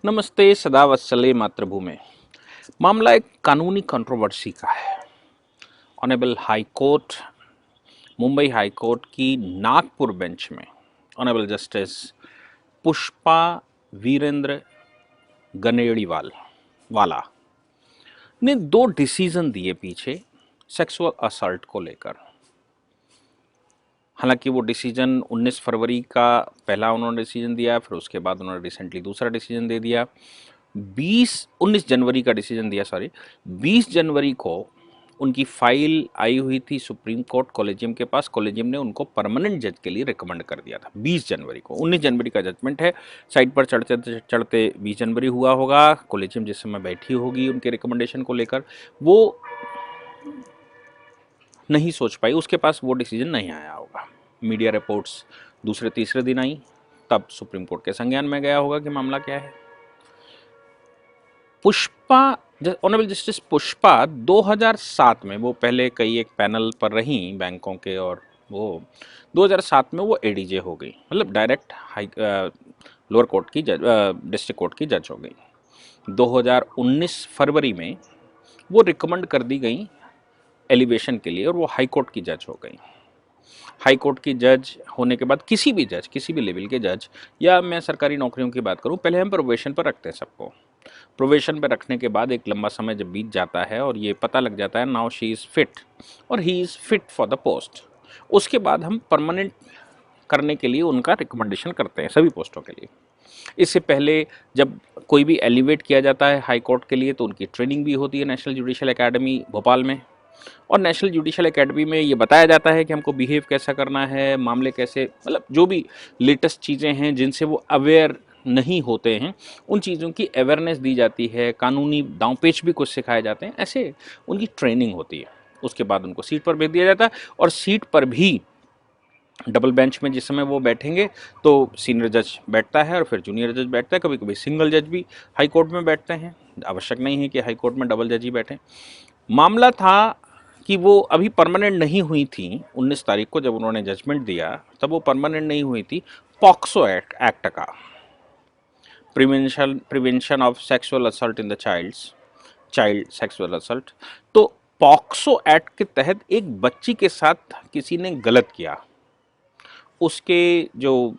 नमस्ते सदा वत्सले मातृभूमि। मामला एक कानूनी कंट्रोवर्सी का है। Honourable high court, Mumbai high court की नागपुर बेंच में ऑनरेबल जस्टिस पुष्पा वीरेंद्र गनेड़ीवाल वाला ने दो डिसीजन दिए पीछे सेक्सुअल असल्ट को लेकर। हालांकि वो डिसीजन 19 फरवरी का पहला उन्होंने डिसीजन दिया, फिर उसके बाद उन्होंने रिसेंटली दूसरा डिसीजन दे दिया। 19 जनवरी का डिसीजन दिया, 20 जनवरी को उनकी फाइल आई हुई थी सुप्रीम कोर्ट कॉलेजियम के पास। कॉलेजियम ने उनको परमानेंट जज के लिए रिकमेंड कर दिया था 20 जनवरी को। 19 जनवरी का जजमेंट है। साइट पर चढ़ते चढ़ते 20 जनवरी हुआ होगा। कॉलेजियम जिस समय बैठी होगी उनके रिकमेंडेशन को लेकर, वो नहीं सोच पाई, उसके पास वो डिसीजन नहीं आया होगा। मीडिया रिपोर्ट्स दूसरे तीसरे दिन आई, तब सुप्रीम कोर्ट के संज्ञान में गया होगा कि मामला क्या है। पुष्पा, ऑनरेबल जस्टिस पुष्पा 2007 में, वो पहले कई एक पैनल पर रही बैंकों के, और वो 2007 में वो एडीजे हो गई, मतलब डायरेक्ट हाई लोअर कोर्ट की जज, डिस्ट्रिक्ट कोर्ट की जज हो गई। 2019 फरवरी में वो रिकमेंड कर दी गई एलिवेशन के लिए, और वो हाई कोर्ट की जज हो गई। हाई कोर्ट की जज होने के बाद किसी भी जज, किसी भी लेवल के जज, या मैं सरकारी नौकरियों की बात करूं, पहले हम प्रोबेशन पर रखते हैं सबको। प्रोबेशन पर रखने के बाद एक लंबा समय जब बीत जाता है और ये पता लग जाता है नाउ शी इज़ फिट और he is fit for the post, उसके बाद हम परमानेंट करने के लिए उनका रिकमेंडेशन करते हैं सभी पोस्टों के लिए। इससे पहले जब कोई भी एलिवेट किया जाता है हाई कोर्ट के लिए, तो उनकी ट्रेनिंग भी होती है नेशनल जुडिशल एकेडमी भोपाल में। और नेशनल जुडिशल एकेडमी में ये बताया जाता है कि हमको बिहेव कैसा करना है, मामले कैसे, मतलब जो भी लेटेस्ट चीज़ें हैं जिनसे वो अवेयर नहीं होते हैं, उन चीज़ों की अवेयरनेस दी जाती है। कानूनी दांवपेच भी कुछ सिखाए जाते हैं, ऐसे उनकी ट्रेनिंग होती है। उसके बाद उनको सीट पर भेज दिया जाता है, और सीट पर भी डबल बेंच में जिस समय वो बैठेंगे तो सीनियर जज बैठता है और फिर जूनियर जज बैठता है। कभी कभी सिंगल जज भी हाई कोर्ट में बैठते हैं, आवश्यक नहीं है कि हाई कोर्ट में डबल जज ही बैठें। मामला था कि वो अभी परमानेंट नहीं हुई थी। 19 तारीख को जब उन्होंने जजमेंट दिया तब वो परमानेंट नहीं हुई थी। पॉक्सो एक्ट का, prevention of sexual assault in the child sexual assault, तो पॉक्सो एक्ट के तहत एक बच्ची के साथ किसी ने गलत किया, उसके जो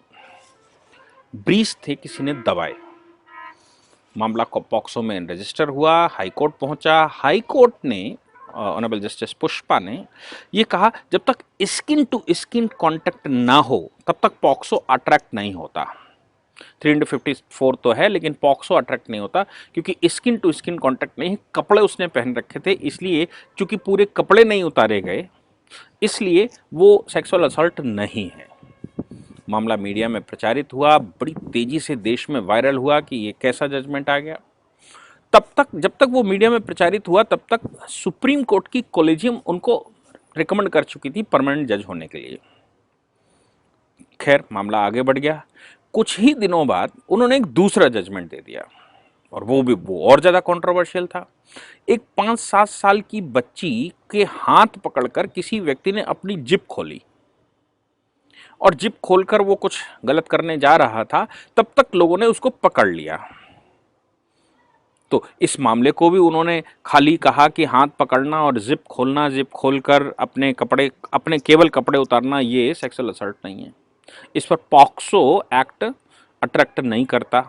ब्रीस थे किसी ने दबाए। मामला को पॉक्सो में रजिस्टर हुआ, हाई कोर्ट पहुंचा। हाई कोर्ट ने, ऑनरेबल जस्टिस पुष्पा ने ये कहा, जब तक स्किन टू स्किन कांटेक्ट ना हो तब तक पॉक्सो अट्रैक्ट नहीं होता। 354 तो है, लेकिन पॉक्सो अट्रैक्ट नहीं होता, क्योंकि स्किन टू स्किन कांटेक्ट नहीं, कपड़े उसने पहन रखे थे, इसलिए चूंकि पूरे कपड़े नहीं उतारे गए, इसलिए वो सेक्सुअल असल्ट नहीं है। मामला मीडिया में प्रचारित हुआ, बड़ी तेजी से देश में वायरल हुआ कि ये कैसा जजमेंट आ गया। तब तक, जब तक वो मीडिया में प्रचारित हुआ, तब तक सुप्रीम कोर्ट की कॉलेजियम उनको रिकमेंड कर चुकी थी परमानेंट जज होने के लिए। खैर, मामला आगे बढ़ गया। कुछ ही दिनों बाद उन्होंने एक दूसरा जजमेंट दे दिया, और वो और ज़्यादा कंट्रोवर्शियल था। एक 5-7 साल की बच्ची के हाथ पकड़कर किसी व्यक्ति ने अपनी जिप खोली, और जिप खोलकर वो कुछ गलत करने जा रहा था, तब तक लोगों ने उसको पकड़ लिया। तो इस मामले को भी उन्होंने खाली कहा कि हाथ पकड़ना और जिप खोलना, जिप खोलकर अपने केवल कपड़े उतारना, ये सेक्सुअल असल्ट नहीं है। इस पर पॉक्सो एक्ट अट्रैक्ट नहीं करता।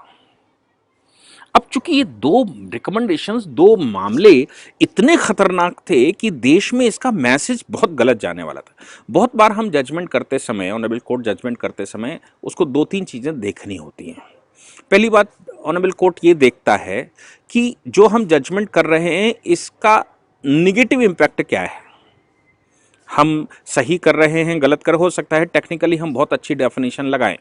अब चूंकि ये दो रिकमेंडेशंस, दो मामले इतने खतरनाक थे कि देश में इसका मैसेज बहुत गलत जाने वाला था। बहुत बार हम जजमेंट करते समय, ऑनरेबल कोर्ट जजमेंट करते समय, उसको 2-3 चीज़ें देखनी होती हैं। पहली बात, ऑनरेबल कोर्ट ये देखता है कि जो हम जजमेंट कर रहे हैं इसका निगेटिव इम्पैक्ट क्या है। हम सही कर रहे हैं, गलत कर, हो सकता है टेक्निकली हम बहुत अच्छी डेफिनेशन लगाएं,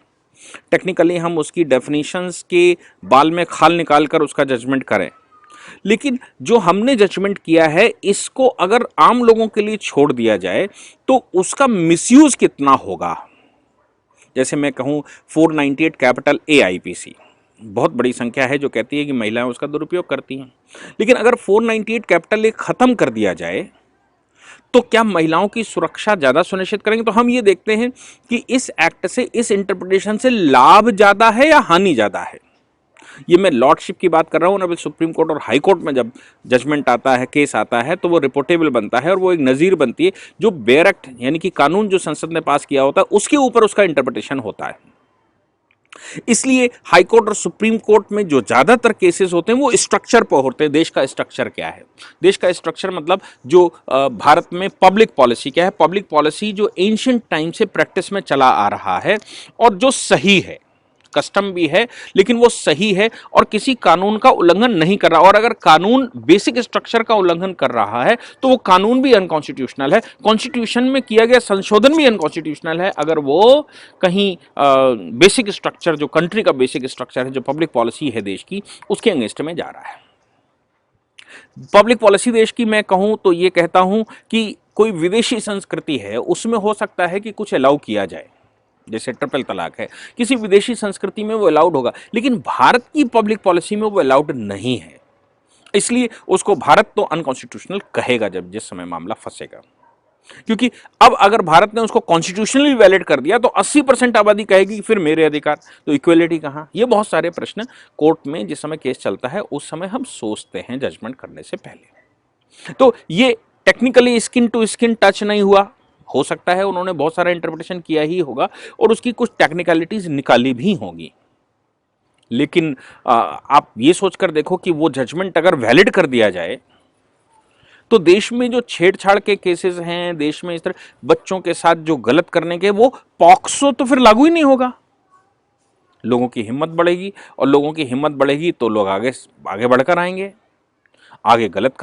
टेक्निकली हम उसकी डेफिनेशंस के बाल में खाल निकाल कर उसका जजमेंट करें, लेकिन जो हमने जजमेंट किया है इसको अगर आम लोगों के लिए छोड़ दिया जाए तो उसका मिसयूज कितना होगा। जैसे मैं कहूँ 498 कैपिटल ए आईपीसी, बहुत बड़ी संख्या है जो कहती है कि महिलाएं उसका दुरुपयोग करती हैं, लेकिन अगर 498 कैपिटल ए खत्म कर दिया जाए तो क्या महिलाओं की सुरक्षा ज़्यादा सुनिश्चित करेंगे। तो हम ये देखते हैं कि इस एक्ट से, इस इंटरप्रिटेशन से लाभ ज़्यादा है या हानि ज़्यादा है। ये मैं लॉर्डशिप की बात कर रहा हूँ ना, सुप्रीम कोर्ट और हाई कोर्ट में जब जजमेंट आता है, केस आता है, तो वो रिपोर्टेबल बनता है और वो एक नज़ीर बनती है, जो बेयर एक्ट यानी कि कानून जो संसद ने पास किया होता है उसके ऊपर उसका इंटरप्रिटेशन होता है। इसलिए हाई कोर्ट और सुप्रीम कोर्ट में जो ज्यादातर केसेस होते हैं वो स्ट्रक्चर पर होते हैं। देश का स्ट्रक्चर क्या है, देश का स्ट्रक्चर मतलब जो भारत में पब्लिक पॉलिसी क्या है, पब्लिक पॉलिसी जो एंशिएंट टाइम से प्रैक्टिस में चला आ रहा है और जो सही है, कस्टम भी है लेकिन वो सही है और किसी कानून का उल्लंघन नहीं कर रहा। और अगर कानून बेसिक स्ट्रक्चर का उल्लंघन कर रहा है तो वो कानून भी अनकॉन्स्टिट्यूशनल है, कॉन्स्टिट्यूशन में किया गया संशोधन भी अनकॉन्स्टिट्यूशनल है, अगर वो कहीं बेसिक स्ट्रक्चर जो कंट्री का बेसिक स्ट्रक्चर है, जो पब्लिक पॉलिसी है देश की, उसके अगेंस्ट में जा रहा है। पब्लिक पॉलिसी देश की मैं कहूं तो ये कहता हूं कि कोई विदेशी संस्कृति है उसमें हो सकता है कि कुछ अलाउ किया जाए, जैसे ट्रिपल तलाक है, किसी विदेशी संस्कृति में वो अलाउड होगा, लेकिन भारत की पब्लिक पॉलिसी में वो अलाउड नहीं है। इसलिए उसको भारत तो अनकॉन्स्टिट्यूशनल कहेगा जब जिस समय मामला फंसेगा, क्योंकि अब अगर भारत ने उसको कॉन्स्टिट्यूशनली वैलिड कर दिया तो 80% आबादी कहेगी फिर मेरे अधिकार, तो इक्वलिटी कहां। ये बहुत सारे प्रश्न कोर्ट में जिस समय केस चलता है उस समय हम सोचते हैं जजमेंट करने से पहले। तो ये technically skin to skin touch नहीं हुआ, हो सकता है उन्होंने बहुत सारा इंटरप्रिटेशन किया ही होगा और उसकी कुछ टेक्निकलिटीज निकाली भी होंगी, लेकिन आप ये सोचकर देखो कि वो जजमेंट अगर वैलिड कर दिया जाए तो देश में जो छेड़छाड़ के केसेस हैं, देश में इस तरह बच्चों के साथ जो गलत करने के, वो पॉक्सो तो फिर लागू ही नहीं होगा। लोगों की हिम्मत बढ़ेगी और लोगों की हिम्मत बढ़ेगी तो लोग आगे आगे बढ़कर आएंगे, आगे गलत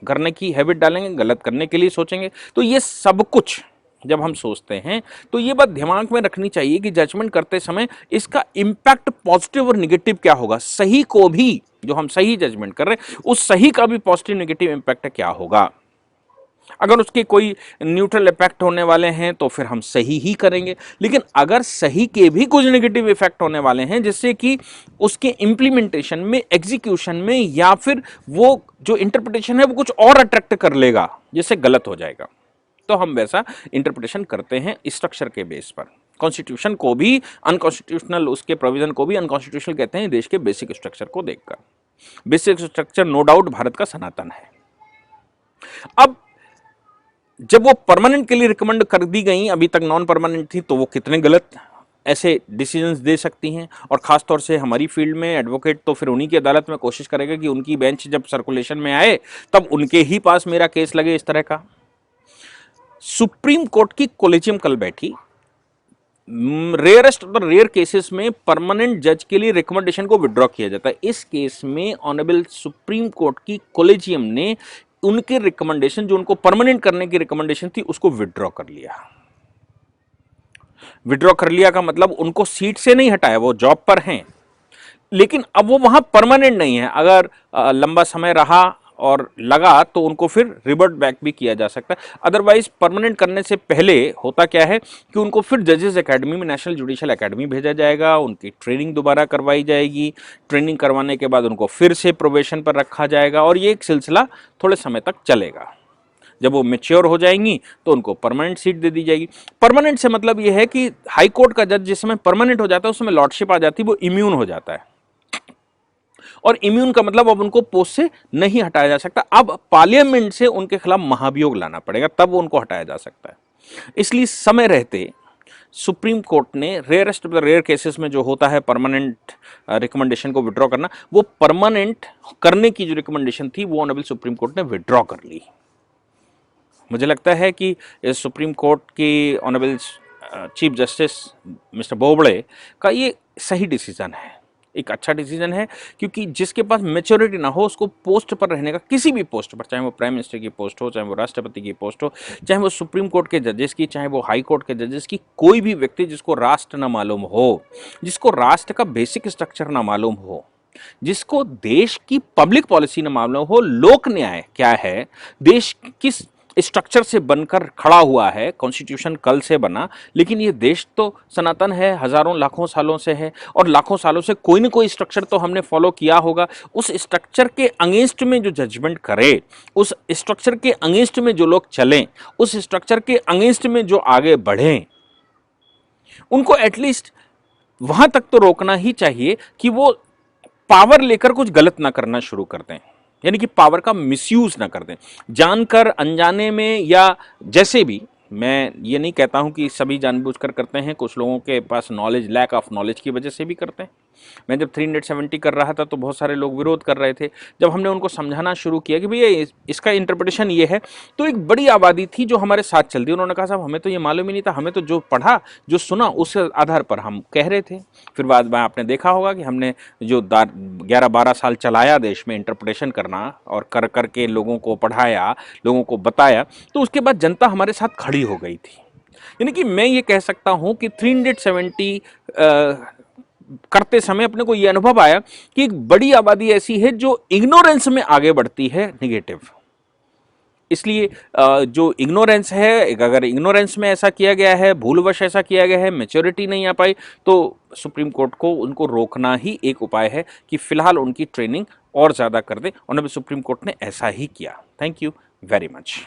करने की हैबिट डालेंगे, गलत करने के लिए सोचेंगे। तो ये सब कुछ जब हम सोचते हैं तो ये बात दिमाग में रखनी चाहिए कि जजमेंट करते समय इसका इंपैक्ट पॉजिटिव और निगेटिव क्या होगा। सही को भी, जो हम सही जजमेंट कर रहे हैं उस सही का भी पॉजिटिव निगेटिव इंपैक्ट क्या होगा। अगर उसके कोई न्यूट्रल इफेक्ट होने वाले हैं तो फिर हम सही ही करेंगे, लेकिन अगर सही के भी कुछ नेगेटिव इफेक्ट होने वाले हैं जिससे कि उसके इंप्लीमेंटेशन में, एग्जीक्यूशन में, या फिर वो जो इंटरप्रिटेशन है वो कुछ और अट्रैक्ट कर लेगा जिससे गलत हो जाएगा, तो हम वैसा इंटरप्रिटेशन करते हैं स्ट्रक्चर के बेस पर। कॉन्स्टिट्यूशन को भी अनकॉन्स्टिट्यूशनल, उसके प्रोविजन को भी अनकॉन्स्टिट्यूशनल कहते हैं देश के बेसिक स्ट्रक्चर को देखकर। Basic structure no doubt Bharat का सनातन है। अब जब वो परमानेंट के लिए रिकमेंड कर दी गई, अभी तक नॉन परमानेंट थी, तो वो कितने गलत ऐसे डिसीजंस दे सकती हैं। और खासतौर से हमारी फील्ड में एडवोकेट तो फिर उन्हीं की अदालत में कोशिश करेगा कि उनकी बेंच जब सर्कुलेशन में आए तब उनके ही पास मेरा केस लगे, इस तरह का। सुप्रीम कोर्ट की कोलेजियम कल बैठी, rarest of the rare cases में परमानेंट जज के लिए रिकमेंडेशन को विड्रॉ किया जाता है। इस केस में ऑनरेबल सुप्रीम कोर्ट की कोलेजियम ने उनके रिकमेंडेशन, जो उनको परमानेंट करने की रिकमेंडेशन थी, उसको विड्रॉ कर लिया। विड्रॉ कर लिया का मतलब उनको सीट से नहीं हटाया, वो जॉब पर हैं, लेकिन अब वो वहां परमानेंट नहीं है। अगर लंबा समय रहा और लगा तो उनको फिर रिवर्ट बैक भी किया जा सकता है। अदरवाइज परमानेंट करने से पहले होता क्या है कि उनको फिर जजेस एकेडमी में, नेशनल जुडिशियल एकेडमी भेजा जाएगा, उनकी ट्रेनिंग दोबारा करवाई जाएगी, ट्रेनिंग करवाने के बाद उनको फिर से प्रोबेशन पर रखा जाएगा और ये एक सिलसिला थोड़े समय तक चलेगा। जब वो मेच्योर हो जाएंगी तो उनको परमानेंट सीट दे दी जाएगी। परमानेंट से मतलब ये है कि हाई कोर्ट का जज जिस समय परमानेंट हो जाता है उस समय लॉर्डशिप आ जाती है, वो इम्यून हो जाता है। और इम्यून का मतलब अब उनको पोस्ट से नहीं हटाया जा सकता, अब पार्लियामेंट से उनके खिलाफ महाभियोग लाना पड़ेगा, तब वो उनको हटाया जा सकता है। इसलिए समय रहते सुप्रीम कोर्ट ने rarest of the rare cases में जो होता है परमानेंट रिकमेंडेशन को विड्रॉ करना, वो परमानेंट करने की जो रिकमेंडेशन थी वो ऑनरेबल सुप्रीम कोर्ट ने विड्रॉ कर ली। मुझे लगता है कि सुप्रीम कोर्ट की honourable chief justice mister Bobde का ये सही डिसीजन है, एक अच्छा डिसीजन है, क्योंकि जिसके पास मेच्योरिटी ना हो उसको पोस्ट पर रहने का, किसी भी पोस्ट पर, चाहे वो प्राइम मिनिस्टर की पोस्ट हो, चाहे वो राष्ट्रपति की पोस्ट हो, चाहे वो सुप्रीम कोर्ट के जजेस की, चाहे वो हाई कोर्ट के जजेस की, कोई भी व्यक्ति जिसको राष्ट्र ना मालूम हो, जिसको राष्ट्र का बेसिक स्ट्रक्चर ना मालूम हो, जिसको देश की पब्लिक पॉलिसी ना मालूम हो, लोक न्याय क्या है, देश किस स्ट्रक्चर से बनकर खड़ा हुआ है, कॉन्स्टिट्यूशन कल से बना, लेकिन ये देश तो सनातन है, हजारों लाखों सालों से है, और लाखों सालों से कोई ना कोई स्ट्रक्चर तो हमने फॉलो किया होगा। उस स्ट्रक्चर के अगेंस्ट में जो जजमेंट करे, उस स्ट्रक्चर के अगेंस्ट में जो लोग चलें, उस स्ट्रक्चर के अगेंस्ट में जो आगे बढ़ें, उनको एटलीस्ट वहां तक तो रोकना ही चाहिए कि वो पावर लेकर कुछ गलत ना करना शुरू कर दें, यानी कि पावर का मिसयूज ना कर दें, जानकर अनजाने में या जैसे भी। मैं ये नहीं कहता हूं कि सभी जानबूझकर करते हैं, कुछ लोगों के पास नॉलेज, लैक ऑफ नॉलेज की वजह से भी करते हैं। मैं जब 370 कर रहा था तो बहुत सारे लोग विरोध कर रहे थे। जब हमने उनको समझाना शुरू किया कि भैया इसका इंटरप्रिटेशन ये है, तो एक बड़ी आबादी थी जो हमारे साथ चलती, उन्होंने कहा साहब हमें तो ये मालूम ही नहीं था, हमें तो जो पढ़ा, जो सुना, उस आधार पर हम कह रहे थे। फिर बाद में आपने देखा होगा कि हमने जो 11-12 साल चलाया देश में इंटरप्रिटेशन करना, और कर करके लोगों को पढ़ाया, लोगों को बताया, तो उसके बाद जनता हमारे साथ खड़ी हो गई थी। यानी कि मैं ये कह सकता हूं कि 370 करते समय अपने को ये अनुभव आया कि एक बड़ी आबादी ऐसी है जो इग्नोरेंस में आगे बढ़ती है निगेटिव। इसलिए जो इग्नोरेंस है, अगर इग्नोरेंस में ऐसा किया गया है, भूलवश ऐसा किया गया है, मैच्योरिटी नहीं आ पाई, तो सुप्रीम कोर्ट को उनको रोकना ही एक उपाय है कि फिलहाल उनकी ट्रेनिंग और ज़्यादा कर दें। ऑनरेबल सुप्रीम कोर्ट ने ऐसा ही किया। Thank you very much.